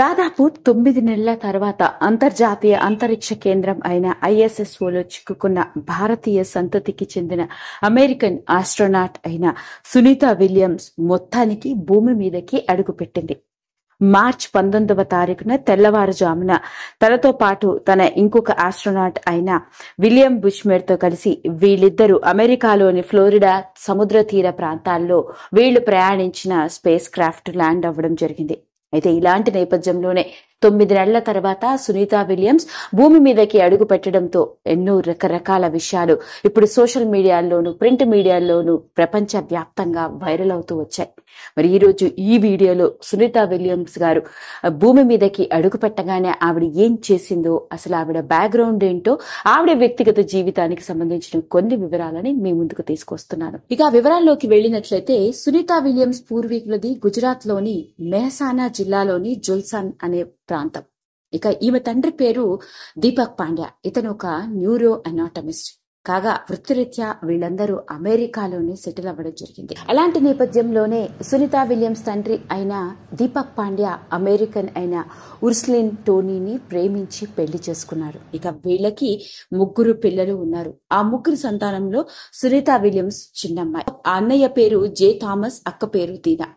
దాదాపు 9 నెలల తర్వాత అంతర్జాతీయ అంతరిక్ష కేంద్రం అయిన ఐఎస్ఎస్ఓలో చిక్కుకున్న భారతీయ సంతతికి చెందిన అమెరికన్ ఆస్ట్రోనాట్ అయిన సునీత విలియమ్స్ మొత్తానికి భూమి మీదకి అడుగుపెట్టింది. మార్చి 19వ తారీఖున తెల్లవారుజామున తనతో పాటు తన ఇంకొక ఆస్ట్రోనాట్ అయిన విలియం బుష్మెర్ తో కలిసి వీళ్ళిద్దరూ అమెరికాలోని ఫ్లోరిడా సముద్ర తీర ప్రాంతాల్లో వీళ్లు ప్రయాణించిన స్పేస్ క్రాఫ్ట్ ల్యాండ్ అవ్వడం జరిగింది. అయితే ఇలాంటి నేపథ్యంలోనే 9 నెలల తర్వాత సునీత విలియమ్స్ భూమి మీదకి అడుగు పెట్టడంతో ఎన్నో రకరకాల విషయాలు ఇప్పుడు సోషల్ మీడియాల్లోనూ ప్రింట్ మీడియాల్లోనూ ప్రపంచ వ్యాప్తంగా వైరల్ అవుతూ వచ్చాయి. మరి ఈ రోజు ఈ వీడియోలో సునీత విలియమ్స్ గారు భూమి మీదకి అడుగు పెట్టగానే ఆవిడ ఏం చేసిందో, అసలు ఆవిడ బ్యాక్గ్రౌండ్ ఏంటో, ఆవిడ వ్యక్తిగత జీవితానికి సంబంధించిన కొన్ని వివరాలని మీ ముందుకు తీసుకొస్తున్నాను. ఇక ఆ వివరాల్లోకి వెళ్ళినట్లయితే సునీత విలియమ్స్ పూర్వీకులది గుజరాత్ లోని మెహసానా జిల్లాలోని జుల్సాన్ అనే ప్రాంతం. ఇక ఈమె తండ్రి పేరు దీపక్ పాండ్యా. ఇతను ఒక న్యూరో అనాటమిస్ట్ కాగా వృత్తిరీత్యా వీళ్ళందరూ అమెరికాలోనే సెటిల్ అవ్వడం జరిగింది. అలాంటి నేపథ్యంలోనే సునీత విలియమ్స్ తండ్రి అయిన దీపక్ పాండ్యా అమెరికన్ అయిన ఉర్స్లిన్ టోనీని ప్రేమించి పెళ్లి చేసుకున్నారు. ఇక వీళ్ళకి 3 పిల్లలు ఉన్నారు. ఆ 3 సంతానంలో సునీత విలియమ్స్ చిన్నమ్మాయి. ఆ అన్నయ్య పేరు జే థామస్, అక్క పేరు దీనా.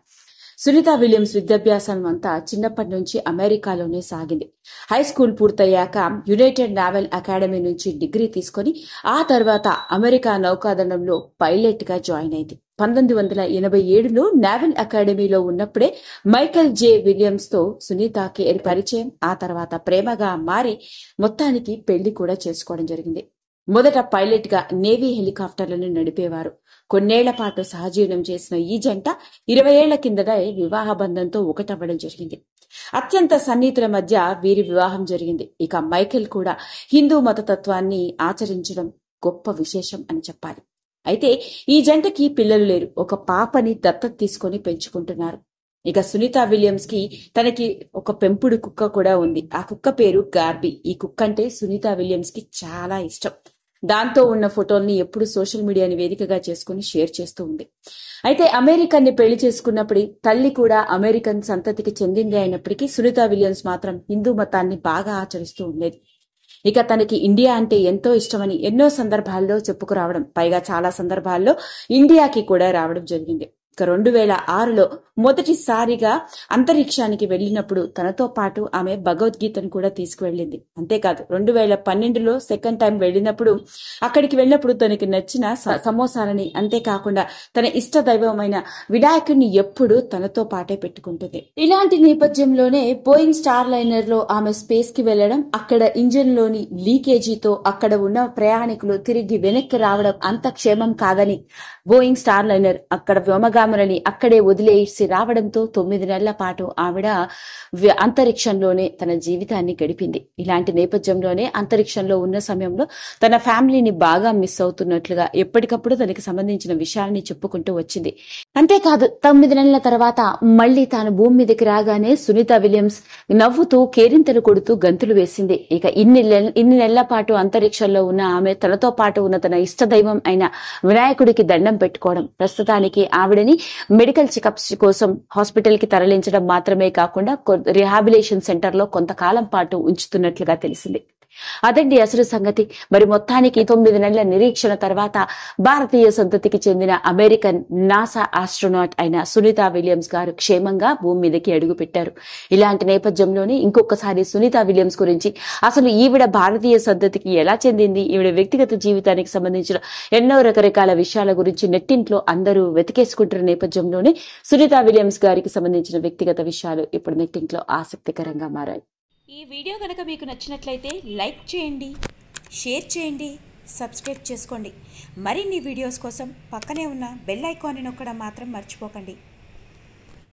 సునీత విలియమ్స్ విద్యాభ్యాసం అంతా చిన్నప్పటి నుంచి అమెరికాలోనే సాగింది. హై స్కూల్ పూర్తయ్యాక యునైటెడ్ నావల్ అకాడమీ నుంచి డిగ్రీ తీసుకుని ఆ తర్వాత అమెరికా నౌకాదళంలో పైలట్ గా జాయిన్ అయింది. 1987లో నావల్ అకాడమీలో ఉన్నప్పుడే మైకేల్ జే విలియమ్స్ తో సునీతకి పరిచయం, ఆ తర్వాత ప్రేమగా మారి మొత్తానికి పెళ్లి కూడా చేసుకోవడం జరిగింది. మొదట పైలట్ గా నేవీ హెలికాప్టర్లను నడిపేవారు. కొన్నేళ్ల పాటు సహజీవనం చేసిన ఈ జంట 20 ఏళ్ల కిందట వివాహ బంధంతో ఒకటవ్వడం జరిగింది. అత్యంత సన్నిహితుల మధ్య వీరి వివాహం జరిగింది. ఇక మైకేల్ కూడా హిందూ మతతత్వాన్ని ఆచరించడం గొప్ప విశేషం అని చెప్పాలి. అయితే ఈ జంటకి పిల్లలు లేరు. ఒక పాపని దత్తత తీసుకొని పెంచుకుంటున్నారు. ఇక సునీత విలియమ్స్ కి తనకి ఒక పెంపుడు కుక్క కూడా ఉంది. ఆ కుక్క పేరు గార్బీ. ఈ కుక్క అంటే సునీత విలియమ్స్ కి చాలా ఇష్టం. దాంతో ఉన్న ఫోటోల్ని ఎప్పుడు సోషల్ మీడియాని వేదికగా చేసుకుని షేర్ చేస్తూ ఉంది. అయితే అమెరికన్ ని పెళ్లి చేసుకున్నప్పుడు తల్లి కూడా అమెరికన్ సంతతికి చెందింది అయినప్పటికీ సునీత విలియమ్స్ మాత్రం హిందూ మతాన్ని బాగా ఆచరిస్తూ ఉండేది. ఇక తనకి ఇండియా అంటే ఎంతో ఇష్టమని ఎన్నో సందర్భాల్లో చెప్పుకురావడం, పైగా చాలా సందర్భాల్లో ఇండియాకి కూడా రావడం జరిగింది. ఇక 2006లో మొదటిసారిగా అంతరిక్షానికి వెళ్లినప్పుడు తనతో పాటు ఆమె భగవద్గీతను కూడా తీసుకువెళ్లింది. అంతేకాదు 2012లో సెకండ్ టైం వెళ్లినప్పుడు అక్కడికి వెళ్ళినప్పుడు తనకి నచ్చిన సమోసాలని, అంతేకాకుండా తన ఇష్ట దైవమైన వినాయకుడిని ఎప్పుడూ తనతో పాటే పెట్టుకుంటుంది. ఇలాంటి నేపథ్యంలోనే బోయింగ్ స్టార్ లైనర్ లో ఆమె స్పేస్ కి వెళ్లడం, అక్కడ ఇంజిన్ లోని లీకేజీతో అక్కడ ఉన్న ప్రయాణికులు తిరిగి వెనక్కి రావడం అంత క్షేమం కాదని బోయింగ్ స్టార్ లైనర్ అక్కడ వ్యోమగాములని అక్కడే వదిలేసి రావడంతో 9 నెలల పాటు ఆవిడ అంతరిక్షంలోనే తన జీవితాన్ని గడిపింది. ఇలాంటి నేపథ్యంలోనే అంతరిక్షంలో ఉన్న సమయంలో తన ఫ్యామిలీని బాగా మిస్ అవుతున్నట్లుగా ఎప్పటికప్పుడు తనకి సంబంధించిన విషయాన్ని చెప్పుకుంటూ వచ్చింది. అంతేకాదు 9 నెలల తర్వాత మళ్లీ తాను భూమి మీదకి రాగానే సునీత విలియమ్స్ నవ్వుతూ కేరింతలు కొడుతూ గంతులు వేసింది. ఇక ఇన్ని నెలల పాటు అంతరిక్షంలో ఉన్న ఆమె తనతో పాటు ఉన్న తన ఇష్టదైవం అయిన వినాయకుడికి దండం పెట్టుకోవడం, ప్రస్తుతానికి ఆవిడని మెడికల్ చెకప్స్ కోసం హాస్పిటల్ కి తరలించడం మాత్రమే కాకుండా రిహాబిలేషన్ సెంటర్ లో కొంతకాలం పాటు ఉంచుతున్నట్లుగా తెలిసింది. అదండి అసలు సంగతి. మరి మొత్తానికి 9 నెలల నిరీక్షణ తర్వాత భారతీయ సంతతికి చెందిన అమెరికన్ నాసా ఆస్ట్రోనాట్ అయిన సునీత విలియమ్స్ గారు క్షేమంగా భూమి మీదకి అడుగు పెట్టారు. ఇలాంటి నేపథ్యంలోనే ఇంకొకసారి సునీత విలియమ్స్ గురించి, అసలు ఈవిడ భారతీయ సంతతికి ఎలా చెందింది, ఈవిడ వ్యక్తిగత జీవితానికి సంబంధించిన ఎన్నో రకరకాల విషయాల గురించి నెట్టింట్లో అందరూ వెతికేసుకుంటున్న నేపథ్యంలోనే సునీత విలియమ్స్ గారికి సంబంధించిన వ్యక్తిగత విషయాలు ఇప్పుడు నెట్టింట్లో ఆసక్తికరంగా మారాయి. ఈ వీడియో కనుక మీకు నచ్చినట్లయితే లైక్ చేయండి, షేర్ చేయండి, సబ్స్క్రైబ్ చేసుకోండి. మరిన్ని వీడియోస్ కోసం పక్కనే ఉన్న బెల్ ఐకాన్ని నొక్కడం మాత్రం మర్చిపోకండి.